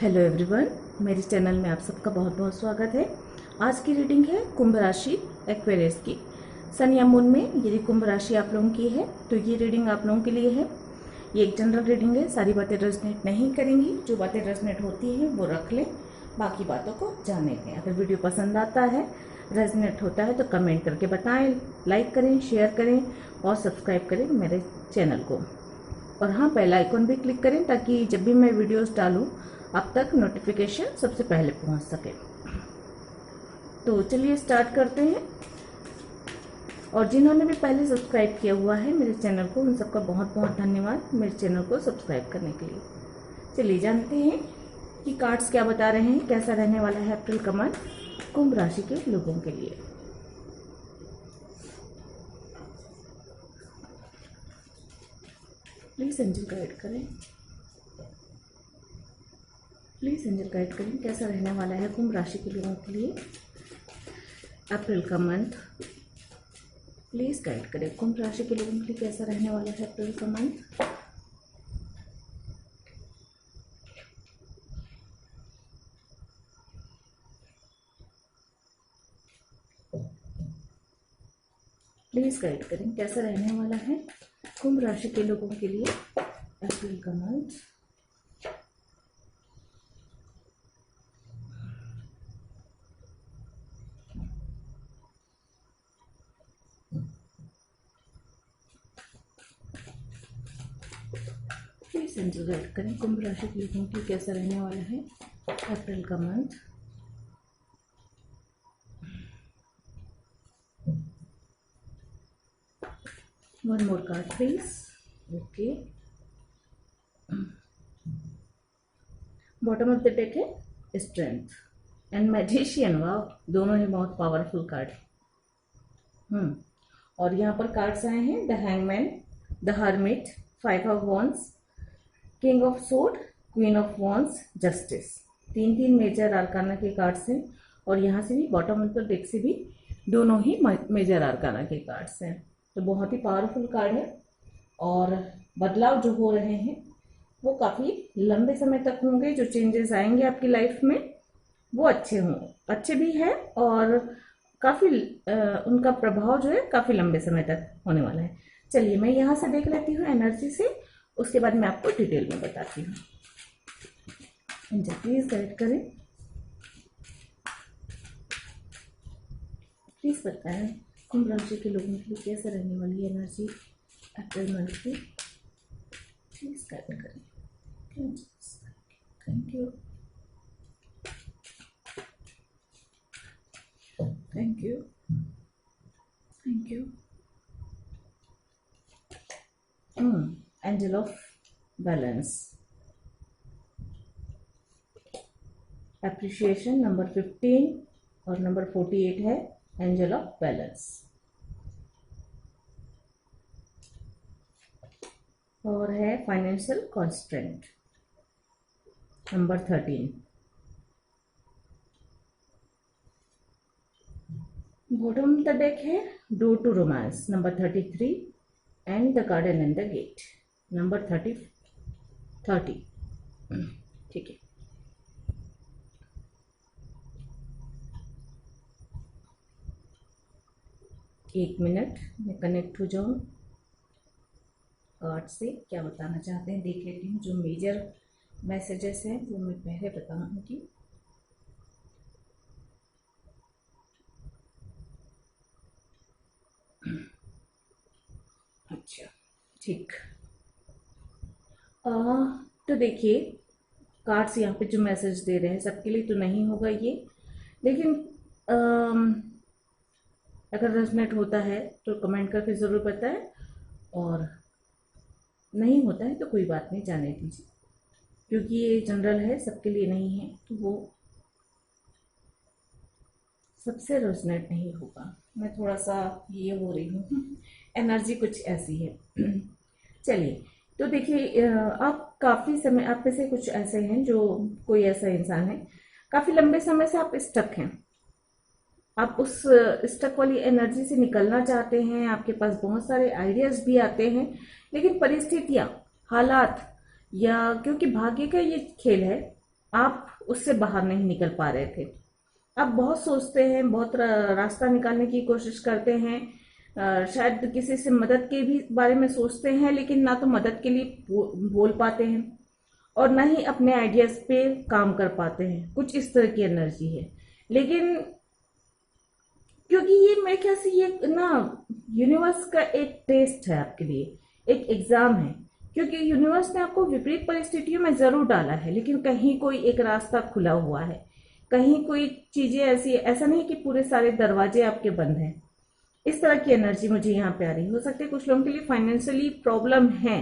Hello everyone, मेरे channel में आप सबका बहुत बहुत स्वागत है। आज की रीडिंग है कुंभ राशि एक्वेरियस की। सन या मून में यदि कुंभ राशि आप लोगों की है तो ये रीडिंग आप लोगों के लिए है। ये एक जनरल रीडिंग है, सारी बातें रेजोनेट नहीं करेंगी। जो बातें रेजोनेट होती हैं वो रख लें, बाकी बातों को जाने दें। अगर वीडियो पसंद आता है, रेजोनेट होता है तो कमेंट करके बताएं, लाइक करें, शेयर करें और सब्सक्राइब करें मेरे चैनल को। और हाँ, बेल आइकन भी क्लिक करें ताकि जब भी मैं वीडियोस डालूं आप तक नोटिफिकेशन सबसे पहले पहुंच सके। तो चलिए स्टार्ट करते हैं। और जिन्होंने भी पहले सब्सक्राइब किया हुआ है मेरे चैनल को, उन सबका बहुत बहुत धन्यवाद मेरे चैनल को सब्सक्राइब करने के लिए। चलिए जानते हैं कि कार्ड्स क्या बता रहे हैं, कैसा रहने वाला है अप्रैल का मंथ कुंभ राशि के लोगों के लिए। प्लीज एंजल गाइड करें, प्लीज एंजल गाइड करें कैसा रहने वाला है कुंभ राशि के लोगों के लिए अप्रैल का मंथ। प्लीज गाइड करें कुंभ राशि के लोगों के लिए कैसा रहने वाला है अप्रैल का मंथ। प्लीज गाइड करें कैसा रहने वाला है कुंभ राशि के लोगों के लिए अप्रैल का मंथ। प्लीज एंजल गाइड करें कुंभ राशि के लोगों के लिए कैसा रहने वाला है अप्रैल का month. One more card please. Okay, bottom of the deck है स्ट्रेंथ एंड मैजिशियन। वाह, दोनों ही बहुत पावरफुल कार्ड। और यहाँ पर कार्ड्स आए हैं the hangman, the hermit, five of wands, king of sword, queen of wands, justice. तीन तीन मेजर आर्काना के कार्ड्स हैं। और यहाँ से भी बॉटम ऑफ द डेक से भी दोनों ही मेजर आर्काना के कार्ड्स हैं। तो बहुत ही पावरफुल कार्ड है। और बदलाव जो हो रहे हैं वो काफ़ी लंबे समय तक होंगे। जो चेंजेस आएंगे आपकी लाइफ में वो अच्छे होंगे, अच्छे भी है और काफ़ी उनका प्रभाव जो है काफ़ी लंबे समय तक होने वाला है। चलिए मैं यहाँ से देख लेती हूँ एनर्जी से, उसके बाद मैं आपको डिटेल में बताती हूँ। एंजल प्लीज गाइड करें, प्लीज बताएं कुंभ राशि के लोगों के लिए कैसे रहने वाली है एनर्जी अप्रैल मंथ की। प्लीज गाइड करें। Thank you, thank you, thank you. Angel of balance, appreciation number 15 और नंबर 48 है एंजल ऑफ बैलेंस। और है financial constant number 13। Bottom the deck है door to romance number 33 and the garden and the gate number 30। ठीक है, एक minute मैं connect हो जाऊं कार्ड से, क्या बताना चाहते हैं देख लेती हूँ। जो मेजर मैसेजेस हैं वो मैं पहले बताऊंगी। अच्छा, ठीक। तो देखिए कार्ड्स यहाँ पे जो मैसेज दे रहे हैं सबके लिए तो नहीं होगा ये, लेकिन अगर रेजोनेट होता है तो कमेंट करके ज़रूर बताएं, और नहीं होता है तो कोई बात नहीं, जाने दीजिए, क्योंकि ये जनरल है, सबके लिए नहीं है तो वो सबसे रेजोनेट नहीं होगा। मैं थोड़ा सा ये हो रही हूँ एनर्जी कुछ ऐसी है। चलिए, तो देखिए आप काफ़ी समय, आप में से कुछ ऐसे हैं जो, कोई ऐसा इंसान है काफ़ी लंबे समय से आप स्टक हैं, आप उस स्टक वाली एनर्जी से निकलना चाहते हैं, आपके पास बहुत सारे आइडियाज भी आते हैं, लेकिन परिस्थितियां, हालात, या क्योंकि भाग्य का ये खेल है, आप उससे बाहर नहीं निकल पा रहे थे। आप बहुत सोचते हैं, बहुत रास्ता निकालने की कोशिश करते हैं, शायद किसी से मदद के भी बारे में सोचते हैं, लेकिन ना तो मदद के लिए बोल पाते हैं और ना ही अपने आइडियाज पे काम कर पाते हैं। कुछ इस तरह की एनर्जी है। लेकिन क्योंकि ये मेरे ख्याल से ये ना यूनिवर्स का एक टेस्ट है आपके लिए, एक एग्जाम है। क्योंकि यूनिवर्स ने आपको विपरीत परिस्थितियों में जरूर डाला है, लेकिन कहीं कोई एक रास्ता खुला हुआ है, कहीं कोई चीजें ऐसी, ऐसा नहीं कि पूरे सारे दरवाजे आपके बंद हैं। इस तरह की एनर्जी मुझे यहाँ पे आ रही। हो सकता है कुछ लोगों के लिए फाइनेंशियली प्रॉब्लम है,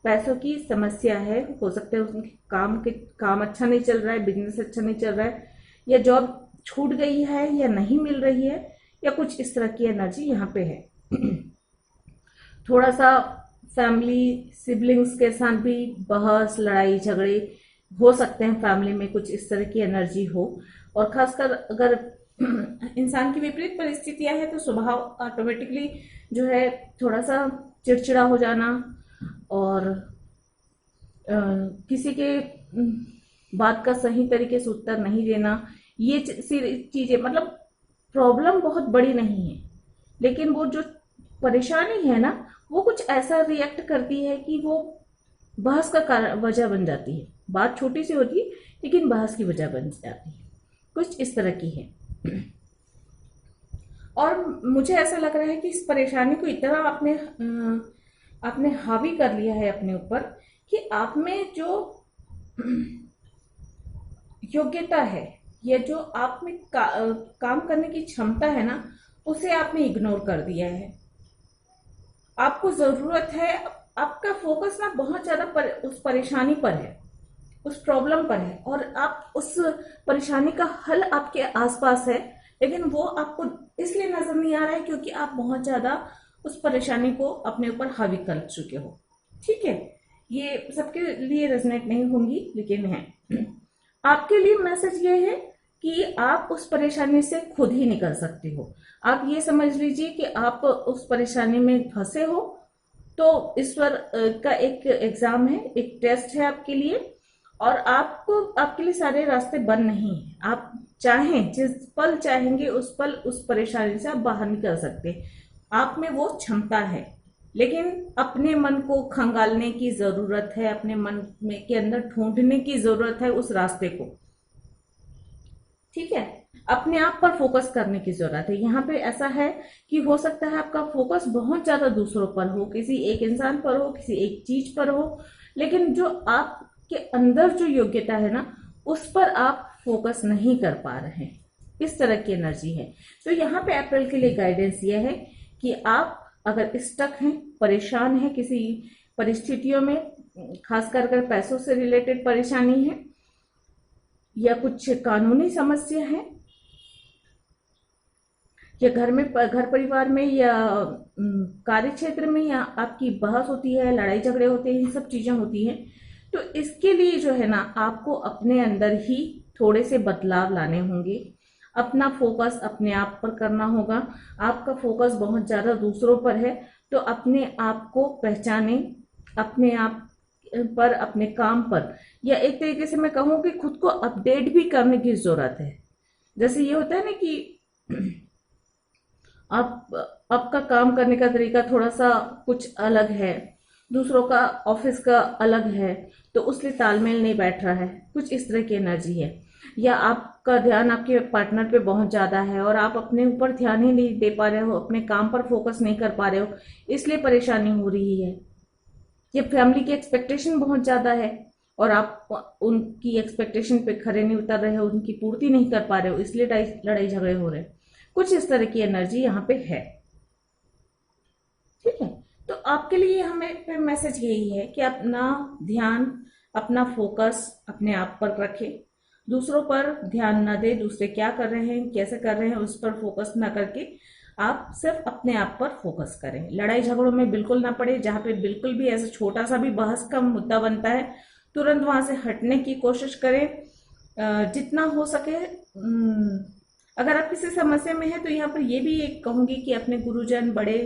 पैसों की समस्या है, हो सकता है उनके काम अच्छा नहीं चल रहा है, बिजनेस अच्छा नहीं चल रहा है, या जॉब छूट गई है या नहीं मिल रही है, या कुछ इस तरह की एनर्जी यहाँ पे है। थोड़ा सा फैमिली सिबलिंग्स के साथ भी बहस लड़ाई झगड़े हो सकते हैं, फैमिली में कुछ इस तरह की एनर्जी हो। और खासकर अगर इंसान की विपरीत परिस्थितियां हैं तो स्वभाव ऑटोमेटिकली जो है थोड़ा सा चिड़चिड़ा हो जाना और किसी के बात का सही तरीके से उत्तर नहीं देना, ये चीजें, मतलब प्रॉब्लम बहुत बड़ी नहीं है, लेकिन वो जो परेशानी है ना, वो कुछ ऐसा रिएक्ट करती है कि वो बहस का कारण वजह बन जाती है। बात छोटी सी होती है लेकिन बहस की वजह बन जाती है। कुछ इस तरह की है। और मुझे ऐसा लग रहा है कि इस परेशानी को इतना आपने हावी कर लिया है अपने ऊपर कि आप में जो योग्यता है या जो आप में काम करने की क्षमता है ना, उसे आपने इग्नोर कर दिया है। आपको जरूरत है, आपका फोकस ना बहुत ज्यादा उस परेशानी पर है, उस प्रॉब्लम पर है, और आप उस परेशानी का हल आपके आसपास है, लेकिन वो आपको इसलिए नजर नहीं आ रहा है क्योंकि आप बहुत ज्यादा उस परेशानी को अपने ऊपर हावी कर चुके हो। ठीक है, ये सबके लिए रेजोनेट नहीं होंगी, लेकिन है आपके लिए मैसेज ये है कि आप उस परेशानी से खुद ही निकल सकते हो। आप ये समझ लीजिए कि आप उस परेशानी में फंसे हो, तो ईश्वर का एक एग्जाम है, एक टेस्ट है आपके लिए, और आपके लिए सारे रास्ते बंद नहीं है। आप चाहें, जिस पल चाहेंगे उस पल उस परेशानी से आप बाहर निकल सकते हैं। आप में वो क्षमता है, लेकिन अपने मन को खंगालने की जरूरत है, अपने मन में के अंदर ढूंढने की जरूरत है उस रास्ते को। ठीक है, अपने आप पर फोकस करने की जरूरत है। यहाँ पे ऐसा है कि हो सकता है आपका फोकस बहुत ज्यादा दूसरों पर हो, किसी एक इंसान पर हो, किसी एक चीज पर हो, लेकिन जो आपके अंदर जो योग्यता है ना, उस पर आप फोकस नहीं कर पा रहे हैं। इस तरह की एनर्जी है। तो यहाँ पे अप्रैल के लिए गाइडेंस ये है कि आप अगर स्टक हैं, परेशान हैं किसी परिस्थितियों में, खासकर अगर पैसों से रिलेटेड परेशानी है या कुछ कानूनी समस्या है, या घर परिवार में, या कार्य क्षेत्र में, या आपकी बहस होती है, लड़ाई झगड़े होते हैं, ये सब चीजें होती हैं, तो इसके लिए जो है ना, आपको अपने अंदर ही थोड़े से बदलाव लाने होंगे। अपना फोकस अपने आप पर करना होगा। आपका फोकस बहुत ज्यादा दूसरों पर है, तो अपने आप को पहचाने, अपने आप पर, अपने काम पर, या एक तरीके से मैं कहूँ कि खुद को अपडेट भी करने की जरूरत है। जैसे ये होता है ना कि आपका काम करने का तरीका थोड़ा सा कुछ अलग है, दूसरों का ऑफिस का अलग है, तो उससे तालमेल नहीं बैठ रहा है, कुछ इस तरह की एनर्जी है। या आपका ध्यान आपके पार्टनर पे बहुत ज्यादा है और आप अपने ऊपर ध्यान ही नहीं दे पा रहे हो, अपने काम पर फोकस नहीं कर पा रहे हो, इसलिए परेशानी हो रही है। या फैमिली की एक्सपेक्टेशन बहुत ज्यादा है और आप उनकी एक्सपेक्टेशन पे खरे नहीं उतर रहे हो, उनकी पूर्ति नहीं कर पा रहे हो, इसलिए लड़ाई झगड़े हो रहे हैं। कुछ इस तरह की एनर्जी यहाँ पे है। ठीक है, तो आपके लिए हमें मैसेज यही है कि अपना ध्यान, अपना फोकस अपने आप पर रखें, दूसरों पर ध्यान न दे, दूसरे क्या कर रहे हैं, कैसे कर रहे हैं, उस पर फोकस न करके आप सिर्फ अपने आप पर फोकस करें। लड़ाई झगड़ों में बिल्कुल ना पड़े। जहां पे बिल्कुल भी ऐसा छोटा सा भी बहस का मुद्दा बनता है, तुरंत वहां से हटने की कोशिश करें जितना हो सके। अगर आप किसी समस्या में हैं तो यहाँ पर ये भी एक कहूंगी कि अपने गुरुजन, बड़े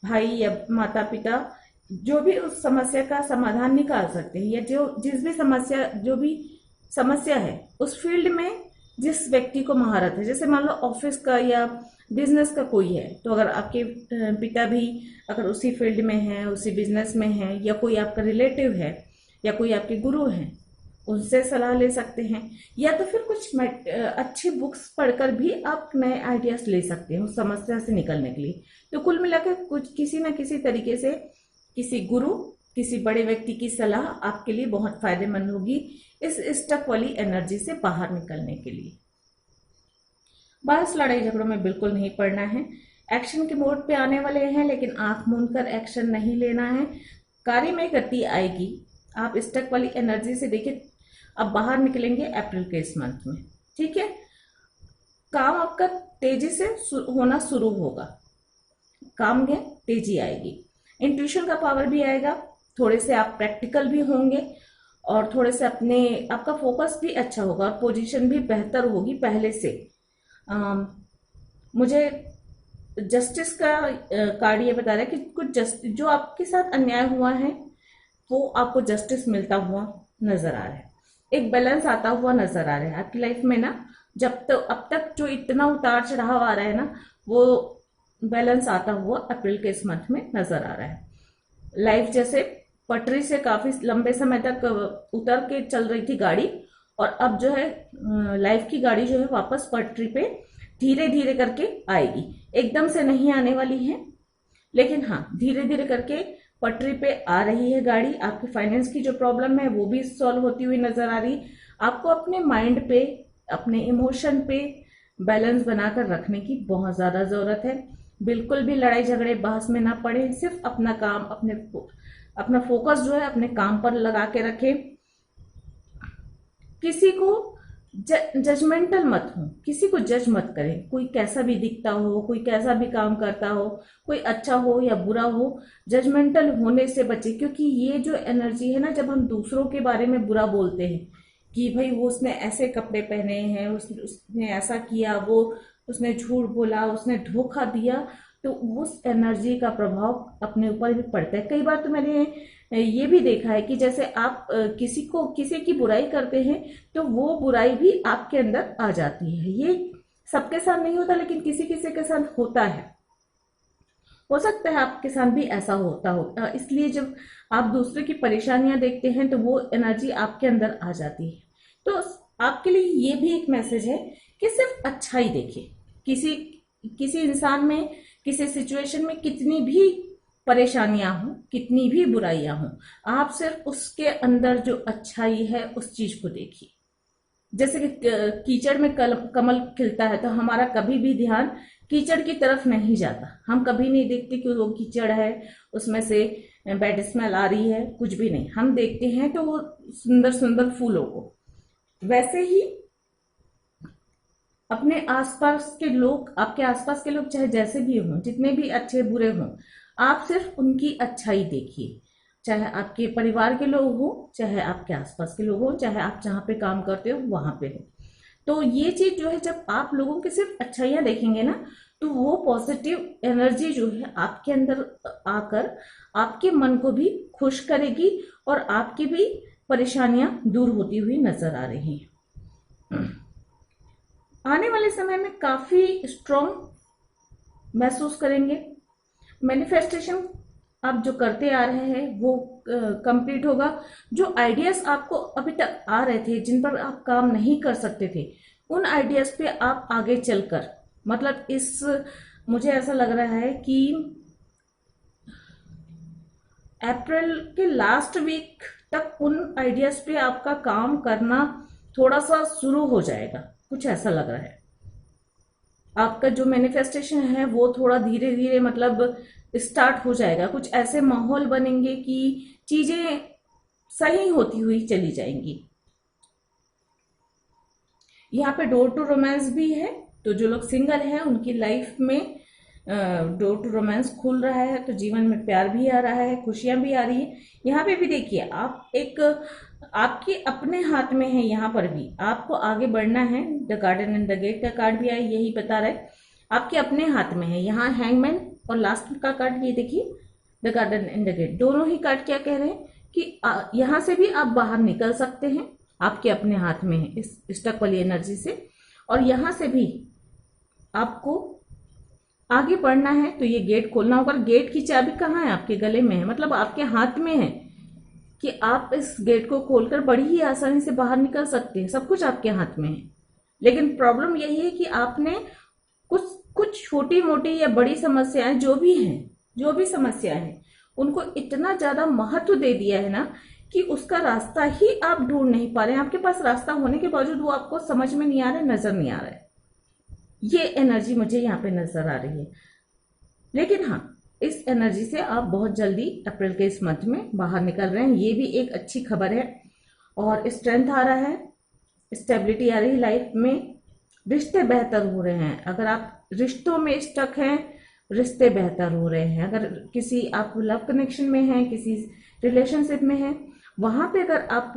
भाई या माता पिता, जो भी उस समस्या का समाधान निकाल सकते हैं, या जो जिस भी समस्या, जो भी समस्या है उस फील्ड में जिस व्यक्ति को महारत है, जैसे मान लो ऑफिस का या बिजनेस का कोई है, तो अगर आपके पिता भी अगर उसी फील्ड में हैं, उसी बिजनेस में हैं, या कोई आपका रिलेटिव है या कोई आपके गुरु हैं, उनसे सलाह ले सकते हैं। या तो फिर कुछ अच्छी बुक्स पढ़कर भी आप नए आइडियाज ले सकते हैं उस समस्या से निकलने के लिए। तो कुल मिलाकर कुछ किसी न किसी तरीके से किसी गुरु, किसी बड़े व्यक्ति की सलाह आपके लिए बहुत फायदेमंद होगी इस स्टक वाली एनर्जी से बाहर निकलने के लिए। बस लड़ाई झगड़ों में बिल्कुल नहीं पड़ना है। एक्शन के मोड पे आने वाले हैं, लेकिन आंख मूंद कर एक्शन नहीं लेना है। कार्य में गति आएगी। आप स्टक वाली एनर्जी से देखिए, अब बाहर निकलेंगे अप्रैल के इस मंथ में, ठीक है। काम आपका तेजी से होना शुरू होगा, काम में तेजी आएगी, इंट्यूशन का पावर भी आएगा, थोड़े से आप प्रैक्टिकल भी होंगे और थोड़े से आपका फोकस भी अच्छा होगा और पोजीशन भी बेहतर होगी पहले से। मुझे जस्टिस का कार्ड ये बता रहा है कि कुछ जो आपके साथ अन्याय हुआ है वो आपको जस्टिस मिलता हुआ नजर आ रहा है, एक बैलेंस आता हुआ नजर आ रहा है आपकी लाइफ में ना। जब तक अब तक जो इतना उतार चढ़ाव आ रहा है ना, वो बैलेंस आता हुआ अप्रैल के इस मंथ में नजर आ रहा है। लाइफ जैसे पटरी से काफी लंबे समय तक उतर के चल रही थी गाड़ी, और अब जो है लाइफ की गाड़ी जो है वापस पटरी पे धीरे धीरे करके आएगी। एकदम से नहीं आने वाली है, लेकिन हाँ धीरे धीरे करके पटरी पे आ रही है गाड़ी। आपकी फाइनेंस की जो प्रॉब्लम है वो भी सॉल्व होती हुई नजर आ रही। आपको अपने माइंड पे, अपने इमोशन पे बैलेंस बनाकर रखने की बहुत ज्यादा जरूरत है। बिल्कुल भी लड़ाई झगड़े बहस में ना पड़े, सिर्फ अपना काम, अपना फोकस जो है अपने काम पर लगा के रखें। किसी को जजमेंटल मत हो, किसी को जज मत करें। कोई कैसा भी दिखता हो, कोई कैसा भी काम करता हो, कोई अच्छा हो या बुरा हो, जजमेंटल होने से बचे। क्योंकि ये जो एनर्जी है ना, जब हम दूसरों के बारे में बुरा बोलते हैं कि भाई वो उसने ऐसे कपड़े पहने हैं, उसने ऐसा किया, वो उसने झूठ बोला, उसने धोखा दिया, तो उस एनर्जी का प्रभाव अपने ऊपर भी पड़ता है। कई बार तो मैंने ये भी देखा है कि जैसे आप किसी की बुराई करते हैं तो वो बुराई भी आपके अंदर आ जाती है। ये सबके साथ नहीं होता, लेकिन किसी किसी के साथ होता है। हो सकता है आपके साथ भी ऐसा होता हो। इसलिए जब आप दूसरे की परेशानियां देखते हैं तो वो एनर्जी आपके अंदर आ जाती है। तो आपके लिए ये भी एक मैसेज है कि सिर्फ अच्छा ही देखिए। किसी इंसान में, किसी सिचुएशन में कितनी भी परेशानियां हो, कितनी भी बुराइयां हो, आप सिर्फ उसके अंदर जो अच्छाई है उस चीज को देखिए। जैसे कि कीचड़ में कमल खिलता है, तो हमारा कभी भी ध्यान कीचड़ की तरफ नहीं जाता। हम कभी नहीं देखते कि वो कीचड़ है, उसमें से बैड स्मेल आ रही है, कुछ भी नहीं। हम देखते हैं तो वो सुंदर सुंदर फूलों को। वैसे ही अपने आसपास के लोग, आपके आसपास के लोग चाहे जैसे भी हों, जितने भी अच्छे बुरे हों, आप सिर्फ उनकी अच्छाई देखिए। चाहे आपके परिवार के लोग हो, चाहे आपके आसपास के लोग हो, चाहे आप जहाँ पे काम करते हो वहां पे हो। तो ये चीज जो है, जब आप लोगों की सिर्फ अच्छाइयां देखेंगे ना, तो वो पॉजिटिव एनर्जी जो है आपके अंदर आकर आपके मन को भी खुश करेगी और आपकी भी परेशानियां दूर होती हुई नजर आ रही हैं। आने वाले समय में काफी स्ट्रॉन्ग महसूस करेंगे। मैनिफेस्टेशन आप जो करते आ रहे हैं वो कंप्लीट होगा। जो आइडियाज आपको अभी तक आ रहे थे, जिन पर आप काम नहीं कर सकते थे, उन आइडियाज पे आप आगे चलकर, मतलब मुझे ऐसा लग रहा है कि अप्रैल के लास्ट वीक तक उन आइडियाज पे आपका काम करना थोड़ा सा शुरू हो जाएगा, कुछ ऐसा लग रहा है। आपका जो मैनिफेस्टेशन है वो थोड़ा धीरे धीरे मतलब स्टार्ट हो जाएगा। कुछ ऐसे माहौल बनेंगे कि चीजें सही होती हुई चली जाएंगी। यहाँ पे डोर टू रोमांस भी है, तो जो लोग सिंगल हैं उनकी लाइफ में डोर टू रोमांस खुल रहा है, तो जीवन में प्यार भी आ रहा है, खुशियां भी आ रही है। यहाँ पे भी देखिए, आपके अपने हाथ में है। यहाँ पर भी आपको आगे बढ़ना है। The garden and the gate का कार्ड भी आया, यही बता रहा है आपके अपने हाथ में है। यहाँ हैंगमैन और लास्ट का कार्ड ये देखिए, the garden and the gate. दोनों ही कार्ड क्या कह रहे हैं कि यहाँ से भी आप बाहर निकल सकते हैं आपके अपने हाथ में है इस स्टक वाली एनर्जी से। और यहां से भी आपको आगे बढ़ना है तो ये गेट खोलना होगा। गेट की चाबी कहाँ है? आपके गले में है, मतलब आपके हाथ में है कि आप इस गेट को खोलकर बड़ी ही आसानी से बाहर निकल सकते हैं। सब कुछ आपके हाथ में है, लेकिन प्रॉब्लम यही है कि आपने कुछ कुछ छोटी मोटी या बड़ी समस्याएं जो भी समस्याएं हैं उनको इतना ज्यादा महत्व दे दिया है ना कि उसका रास्ता ही आप ढूंढ नहीं पा रहे हैं। आपके पास रास्ता होने के बावजूद वो आपको समझ में नहीं आ रहा है, नजर नहीं आ रहा है। ये एनर्जी मुझे यहाँ पे नजर आ रही है। लेकिन हाँ, इस एनर्जी से आप बहुत जल्दी अप्रैल के इस मंथ में बाहर निकल रहे हैं, ये भी एक अच्छी खबर है। और स्ट्रेंथ आ रहा है, स्टेबिलिटी आ रही है लाइफ में, रिश्ते बेहतर हो रहे हैं। अगर आप रिश्तों में स्टक हैं, रिश्ते बेहतर हो रहे हैं। अगर किसी आप लव कनेक्शन में हैं, किसी रिलेशनशिप में हैं, वहां पे अगर आप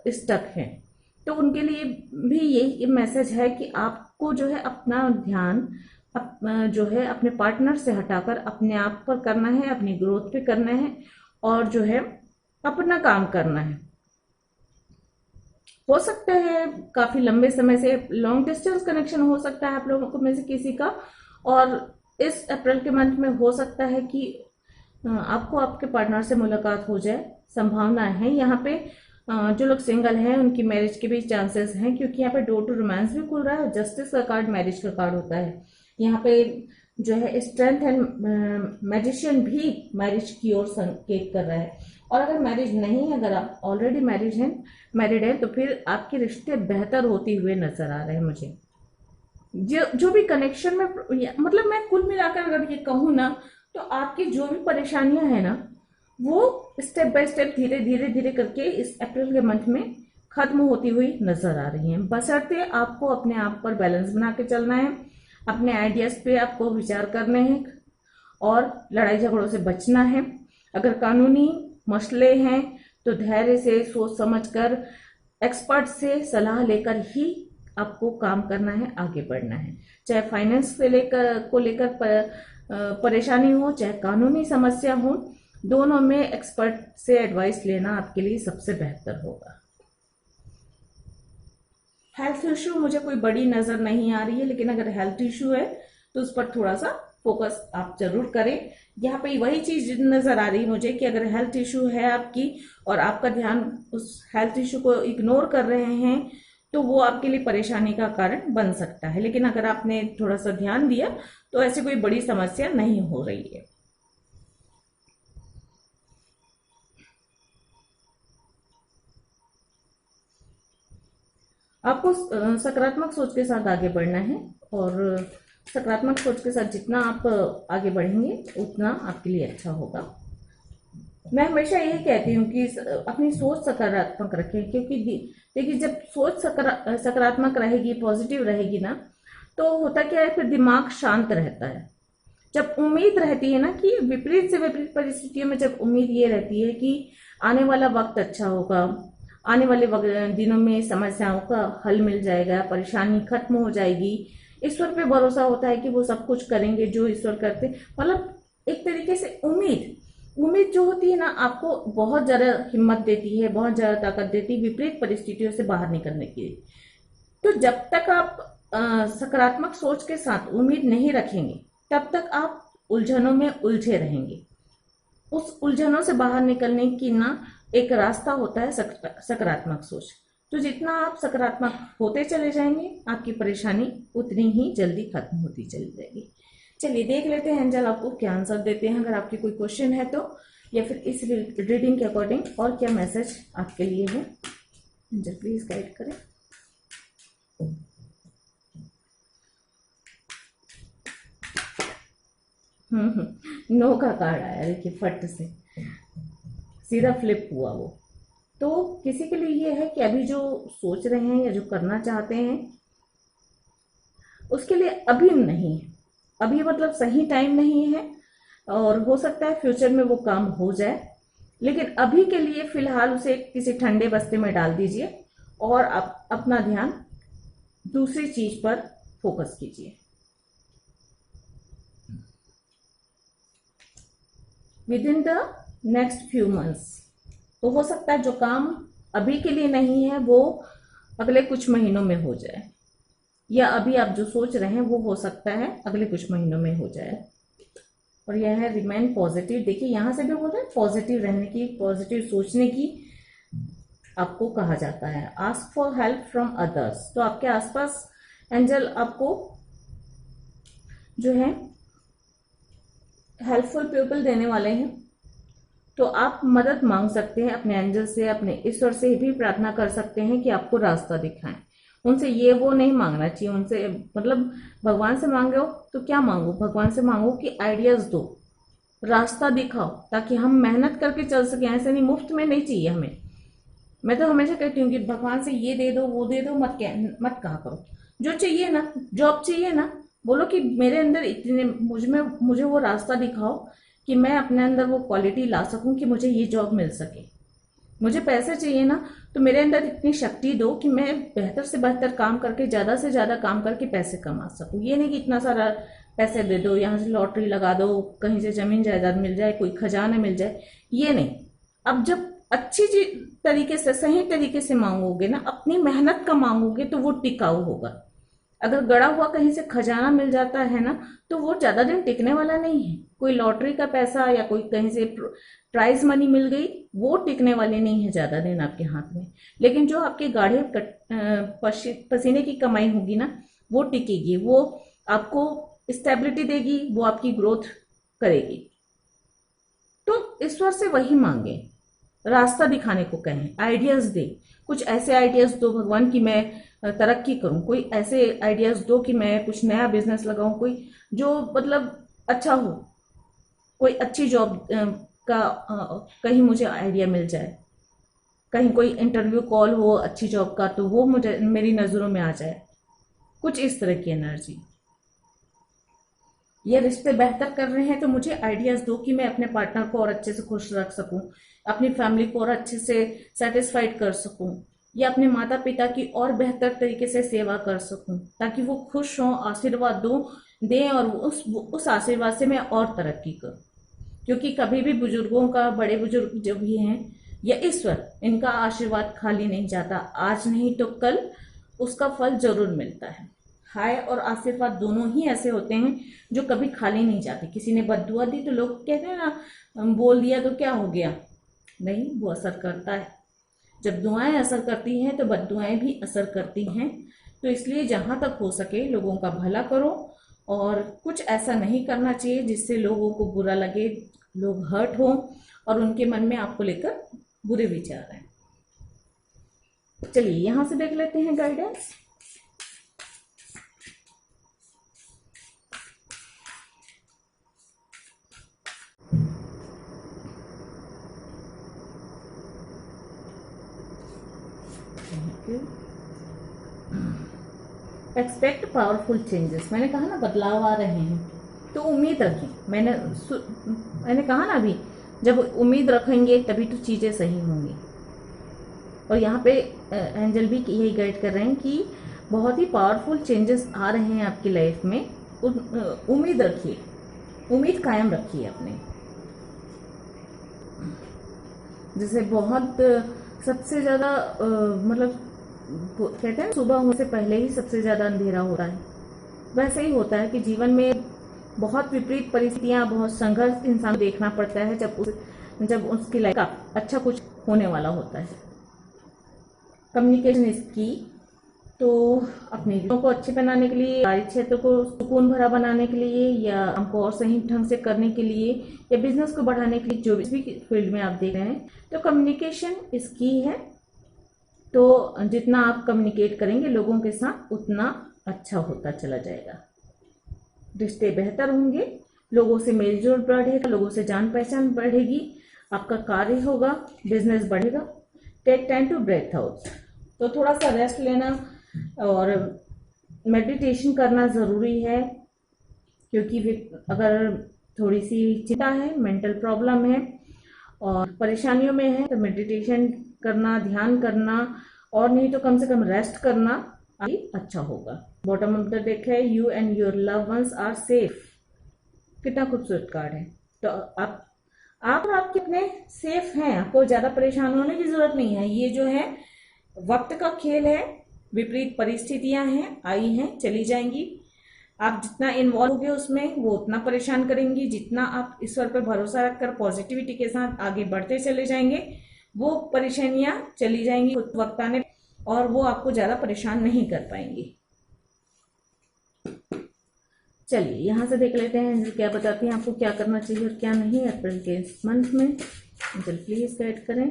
स्टक हैं तो उनके लिए भी यही मैसेज है कि आपको जो है अपना ध्यान जो है अपने पार्टनर से हटाकर अपने आप पर करना है, अपनी ग्रोथ पे करना है और जो है अपना काम करना है। हो सकता है काफी लंबे समय से लॉन्ग डिस्टेंस कनेक्शन हो सकता है आप लोगों को में से किसी का, और इस अप्रैल के मंथ में हो सकता है कि आपको आपके पार्टनर से मुलाकात हो जाए, संभावना है। यहाँ पे जो लोग सिंगल हैं उनकी मैरिज के भी चांसेस हैं, क्योंकि यहाँ पे डोर टू रोमांस भी खुल रहा है। जस्टिस का कार्ड मैरिज का कार्ड होता है। यहाँ पे जो है स्ट्रेंथ एंड मैजिशियन भी मैरिज की ओर संकेत कर रहा है। और अगर मैरिज नहीं है, अगर आप ऑलरेडी मैरिड है तो फिर आपके रिश्ते बेहतर होते हुए नजर आ रहे हैं मुझे। जो भी कनेक्शन में, मतलब मैं कुल मिलाकर अगर ये कहूँ ना, तो आपकी जो भी परेशानियां हैं ना वो स्टेप बाय स्टेप धीरे धीरे धीरे करके इस अप्रैल के मंथ में खत्म होती हुई नजर आ रही हैं। बशर्ते आपको अपने आप पर बैलेंस बना के चलना है, अपने आइडियाज पे आपको विचार करने हैं और लड़ाई झगड़ों से बचना है। अगर कानूनी मसले हैं तो धैर्य से सोच समझकर एक्सपर्ट से सलाह लेकर ही आपको काम करना है, आगे बढ़ना है। चाहे फाइनेंस से लेकर परेशानी हो, चाहे कानूनी समस्या हो, दोनों में एक्सपर्ट से एडवाइस लेना आपके लिए सबसे बेहतर होगा। हेल्थ इशू मुझे कोई बड़ी नजर नहीं आ रही है, लेकिन अगर हेल्थ इशू है तो उस पर थोड़ा सा फोकस आप जरूर करें। यहाँ पे वही चीज नजर आ रही मुझे कि अगर हेल्थ इशू है आपकी और आपका ध्यान उस हेल्थ इशू को इग्नोर कर रहे हैं तो वो आपके लिए परेशानी का कारण बन सकता है। लेकिन अगर आपने थोड़ा सा ध्यान दिया तो ऐसी कोई बड़ी समस्या नहीं हो रही है। आपको सकारात्मक सोच के साथ आगे बढ़ना है और सकारात्मक सोच के साथ जितना आप आगे बढ़ेंगे उतना आपके लिए अच्छा होगा। मैं हमेशा यही कहती हूँ कि अपनी सोच सकारात्मक रखें, क्योंकि देखिए जब सोच सकारात्मक रहेगी, पॉजिटिव रहेगी ना, तो होता क्या है, फिर दिमाग शांत रहता है। जब उम्मीद रहती है ना कि विपरीत से विपरीत परिस्थितियों में जब उम्मीद ये रहती है कि आने वाला वक्त अच्छा होगा, आने वाले दिनों में समस्याओं का हल मिल जाएगा, परेशानी खत्म हो जाएगी, ईश्वर पे भरोसा होता है कि वो सब कुछ करेंगे जो ईश्वर करते, मतलब एक तरीके से उम्मीद जो होती है ना आपको बहुत ज्यादा हिम्मत देती है, बहुत ज्यादा ताकत देती है विपरीत परिस्थितियों से बाहर निकलने की। तो जब तक आप सकारात्मक सोच के साथ उम्मीद नहीं रखेंगे तब तक आप उलझनों में उलझे रहेंगे। उस उलझनों से बाहर निकलने की ना एक रास्ता होता है सकारात्मक सोच। तो जितना आप सकारात्मक होते चले जाएंगे आपकी परेशानी उतनी ही जल्दी खत्म होती चली जाएगी। चलिए देख लेते हैं एंजल आपको क्या आंसर देते हैं। अगर आपकी कोई क्वेश्चन है तो, या फिर इस रीडिंग के अकॉर्डिंग और क्या मैसेज आपके लिए है, एंजल प्लीज गाइड करें। नो का कार्ड आया, देखिए फट से सीधा फ्लिप हुआ वो। तो किसी के लिए ये है कि अभी जो सोच रहे हैं या जो करना चाहते हैं उसके लिए अभी नहीं है, अभी मतलब सही टाइम नहीं है, और हो सकता है फ्यूचर में वो काम हो जाए, लेकिन अभी के लिए फिलहाल उसे किसी ठंडे बस्ते में डाल दीजिए और आप अपना ध्यान दूसरी चीज पर फोकस कीजिए। With in the next few months, तो हो सकता है जो काम अभी के लिए नहीं है वो अगले कुछ महीनों में हो जाए, या अभी आप जो सोच रहे हैं वो हो सकता है अगले कुछ महीनों में हो जाए। और यह है रिमेन पॉजिटिव। देखिए यहाँ से भी बोल रहे हैं पॉजिटिव रहने की, पॉजिटिव सोचने की आपको कहा जाता है। Ask for help from others, तो आपके आसपास एंजल आपको जो है हेल्पफुल पीपल देने वाले हैं, तो आप मदद मांग सकते हैं अपने एंजल से, अपने ईश्वर से भी प्रार्थना कर सकते हैं कि आपको रास्ता दिखाएं। उनसे ये वो नहीं मांगना चाहिए, उनसे मतलब भगवान से मांगे हो तो क्या मांगो, भगवान से मांगो कि आइडियाज दो, रास्ता दिखाओ, ताकि हम मेहनत करके चल सकें। ऐसे नहीं, मुफ्त में नहीं चाहिए हमें। मैं तो हमेशा कहती हूँ कि भगवान से ये दे दो वो दे दो मत कहा करो। जो चाहिए ना, जॉब चाहिए ना, बोलो कि मेरे अंदर इतने मुझे वो रास्ता दिखाओ कि मैं अपने अंदर वो क्वालिटी ला सकूं कि मुझे ये जॉब मिल सके। मुझे पैसे चाहिए ना, तो मेरे अंदर इतनी शक्ति दो कि मैं बेहतर से बेहतर काम करके ज़्यादा से ज़्यादा काम करके पैसे कमा सकूं। ये नहीं कि इतना सारा पैसे दे दो, यहाँ से लॉटरी लगा दो, कहीं से जमीन जायदाद मिल जाए, कोई खजाना मिल जाए, ये नहीं। अब जब अच्छी तरीके से, सही तरीके से मांगोगे ना, अपनी मेहनत का मांगोगे, तो वो टिकाऊ होगा। अगर गड़ा हुआ कहीं से खजाना मिल जाता है ना, तो वो ज्यादा दिन टिकने वाला नहीं है। कोई लॉटरी का पैसा या कोई कहीं से प्राइज मनी मिल गई, वो टिकने वाली नहीं है ज्यादा दिन आपके हाथ में। लेकिन जो आपके गाढ़े पसीने की कमाई होगी ना, वो टिकेगी, वो आपको स्टेबिलिटी देगी, वो आपकी ग्रोथ करेगी। तो ईश्वर से वही मांगे, रास्ता दिखाने को कहें, आइडियाज दे, कुछ ऐसे आइडियाज दो भगवान की मैं तरक्की करूं, कोई ऐसे आइडियाज दो कि मैं कुछ नया बिजनेस लगाऊं, कोई जो मतलब अच्छा हो, कोई अच्छी जॉब का कहीं मुझे आइडिया मिल जाए, कहीं कोई इंटरव्यू कॉल हो अच्छी जॉब का, तो वो मुझे मेरी नज़रों में आ जाए, कुछ इस तरह की एनर्जी। ये रिश्ते बेहतर कर रहे हैं तो मुझे आइडियाज दो कि मैं अपने पार्टनर को और अच्छे से खुश रख सकूं, अपनी फैमिली को और अच्छे से सेटिस्फाइड कर सकूं, या अपने माता पिता की और बेहतर तरीके से सेवा कर सकूं, ताकि वो खुश हों, आशीर्वाद दो दें, और उस आशीर्वाद से मैं और तरक्की करूं। क्योंकि कभी भी बुजुर्गों का, बड़े बुजुर्ग जो भी हैं या ईश्वर, इनका आशीर्वाद खाली नहीं जाता, आज नहीं तो कल उसका फल जरूर मिलता है। हाय और आशीर्वाद दोनों ही ऐसे होते हैं जो कभी खाली नहीं जाते। किसी ने बद्दुआ दी तो लोग कहते हैं ना, बोल दिया तो क्या हो गया, नहीं, वो असर करता है। जब दुआएं असर करती हैं तो बद्दुआएं भी असर करती हैं। तो इसलिए जहां तक हो सके लोगों का भला करो, और कुछ ऐसा नहीं करना चाहिए जिससे लोगों को बुरा लगे, लोग हर्ट हो और उनके मन में आपको लेकर बुरे विचार आए। चलिए यहां से देख लेते हैं गाइडेंस। एक्सपेक्ट पावरफुल चेंजेस, मैंने कहा ना बदलाव आ रहे हैं, तो उम्मीद रखें। मैंने कहा ना अभी, जब उम्मीद रखेंगे तभी तो चीज़ें सही होंगी। और यहाँ पे एंजल भी यही गाइड कर रहे हैं कि बहुत ही पावरफुल चेंजेस आ रहे हैं आपकी लाइफ में। उम्मीद रखिए, उम्मीद कायम रखिए अपने। जैसे बहुत सबसे ज़्यादा मतलब कहते हैं सुबह होने से पहले ही सबसे ज़्यादा अंधेरा होता है, वैसे ही होता है कि जीवन में बहुत विपरीत परिस्थितियां, बहुत संघर्ष इंसान को देखना पड़ता है जब उसकी लाइफ का अच्छा कुछ होने वाला होता है। कम्युनिकेशन इसकी, तो अपने रिश्तों को अच्छे बनाने के लिए, कार्य क्षेत्र को सुकून भरा बनाने के लिए, या हमको और सही ढंग से करने के लिए, या बिजनेस को बढ़ाने के लिए, जो भी फील्ड में आप देख रहे हैं, तो कम्युनिकेशन इसकी है। तो जितना आप कम्युनिकेट करेंगे लोगों के साथ, उतना अच्छा होता चला जाएगा, रिश्ते बेहतर होंगे, लोगों से मेल जोल बढ़ेगा, लोगों से जान पहचान बढ़ेगी, आपका कार्य होगा, बिजनेस बढ़ेगा। Take time to breathe out, तो थोड़ा सा रेस्ट लेना और मेडिटेशन करना ज़रूरी है, क्योंकि अगर थोड़ी सी चिंता है, मेंटल प्रॉब्लम है और परेशानियों में है, तो मेडिटेशन करना, ध्यान करना, और नहीं तो कम से कम रेस्ट करना अच्छा होगा। बॉटम ऑफ द डेक है, you and your loved ones are safe. कितना खूबसूरत कार्ड है। तो आप और आपके अपने सेफ हैं, आपको ज़्यादा परेशान होने की ज़रूरत नहीं है। ये जो है वक्त का खेल है, विपरीत परिस्थितियां हैं, आई हैं, चली जाएंगी। आप जितना इन्वॉल्व होगे उसमें वो उतना परेशान करेंगी। जितना आप ईश्वर पर भरोसा रखकर पॉजिटिविटी के साथ आगे बढ़ते चले जाएंगे, वो परेशानियां चली जाएंगी खुद वक्त आने, और वो आपको ज्यादा परेशान नहीं कर पाएंगी। चलिए यहाँ से देख लेते हैं क्या बताती हैं आपको क्या करना चाहिए और क्या नहीं अप्रैल के इस मंथ में। एंजल प्लीज गाइड करें।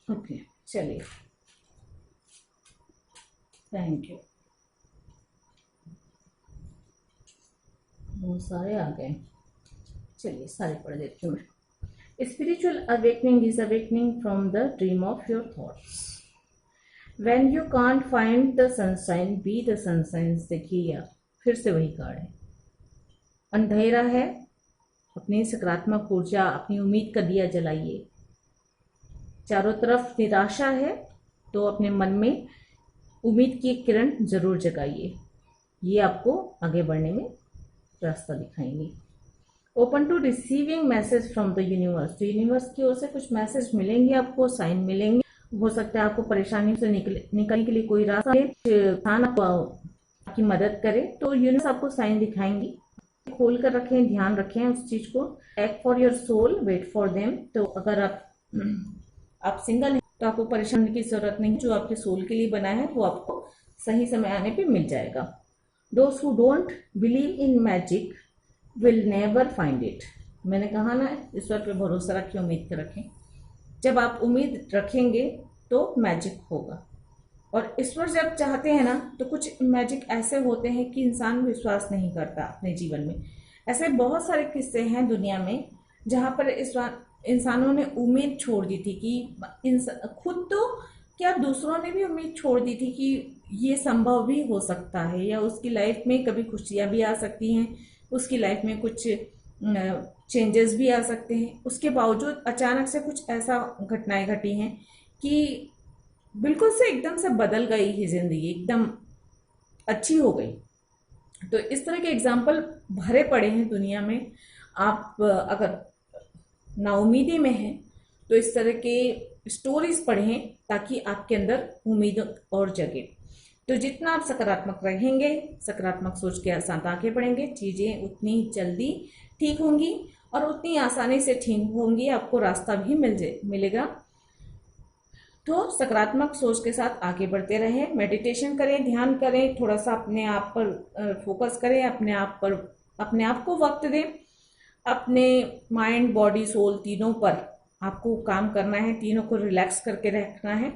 ओके चलिए, थैंक यू। बहुत सारे आ गए, चलिए सारे पढ़ देती हूँ मैं। Spiritual awakening is awakening from the dream of your thoughts. When you can't find the sunshine be the sunshine. देखिए यार फिर से वही कार्ड है, अंधेरा है, अपनी सकारात्मक ऊर्जा, अपनी उम्मीद का दिया जलाइए। चारों तरफ निराशा है तो अपने मन में उम्मीद की एक किरण जरूर जगाइए, ये आपको आगे बढ़ने में रास्ता दिखाएंगे। Open to receiving message from the universe. तो यूनिवर्स की ओर से कुछ मैसेज मिलेंगे आपको, साइन मिलेंगे। हो सकता है आपको परेशानी से निकलने के लिए कोई रास्ता आपकी मदद करे, तो यूनिवर्स आपको साइन दिखाएंगी। खोल कर रखें, ध्यान रखें उस चीज को। Act for your soul, wait for them. तो अगर आप सिंगल हैं तो आपको परेशानी की जरूरत नहीं, जो आपके सोल के लिए बना है वो आपको सही समय आने पे मिल जाएगा। Those who don't believe in magic will never find it। मैंने कहा ना, ईश्वर पे भरोसा रखें, उम्मीद कर रखें। जब आप उम्मीद रखेंगे तो मैजिक होगा, और ईश्वर जब चाहते हैं ना तो कुछ मैजिक ऐसे होते हैं कि इंसान विश्वास नहीं करता अपने जीवन में। ऐसे बहुत सारे किस्से हैं दुनिया में जहाँ पर इंसानों ने उम्मीद छोड़ दी थी कि खुद तो क्या दूसरों ने भी उम्मीद छोड़ दी थी कि ये संभव भी हो सकता है, या उसकी लाइफ में कभी खुशियां भी आ सकती हैं, उसकी लाइफ में कुछ चेंजेस भी आ सकते हैं। उसके बावजूद अचानक से कुछ ऐसा घटनाएं घटी हैं कि बिल्कुल से एकदम से बदल गई ही जिंदगी, एकदम अच्छी हो गई। तो इस तरह के एग्जाम्पल भरे पड़े हैं दुनिया में। आप अगर नाउमीदी में हैं तो इस तरह के स्टोरीज पढ़ें ताकि आपके अंदर उम्मीद और जगे। तो जितना आप सकारात्मक रहेंगे, सकारात्मक सोच के साथ आगे बढ़ेंगे, चीजें उतनी जल्दी ठीक होंगी और उतनी आसानी से ठीक होंगी, आपको रास्ता भी मिलेगा। तो सकारात्मक सोच के साथ आगे बढ़ते रहें, मेडिटेशन करें, ध्यान करें, थोड़ा सा अपने आप पर फोकस करें, अपने आप को वक्त दें। अपने माइंड, बॉडी, सोल तीनों पर आपको काम करना है, तीनों को रिलैक्स करके रखना है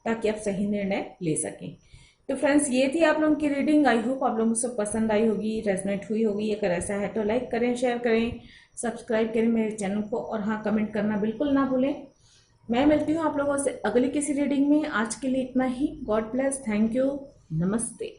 ताकि आप सही निर्णय ले सकें। तो फ्रेंड्स, ये थी आप लोगों की रीडिंग। आई होप आप लोगों को सब पसंद आई होगी, रेजोनेट हुई होगी। अगर ऐसा है तो लाइक करें, शेयर करें, सब्सक्राइब करें मेरे चैनल को, और हाँ, कमेंट करना बिल्कुल ना भूलें। मैं मिलती हूँ आप लोगों से अगली किसी रीडिंग में। आज के लिए इतना ही। गॉड ब्लेस, थैंक यू, नमस्ते।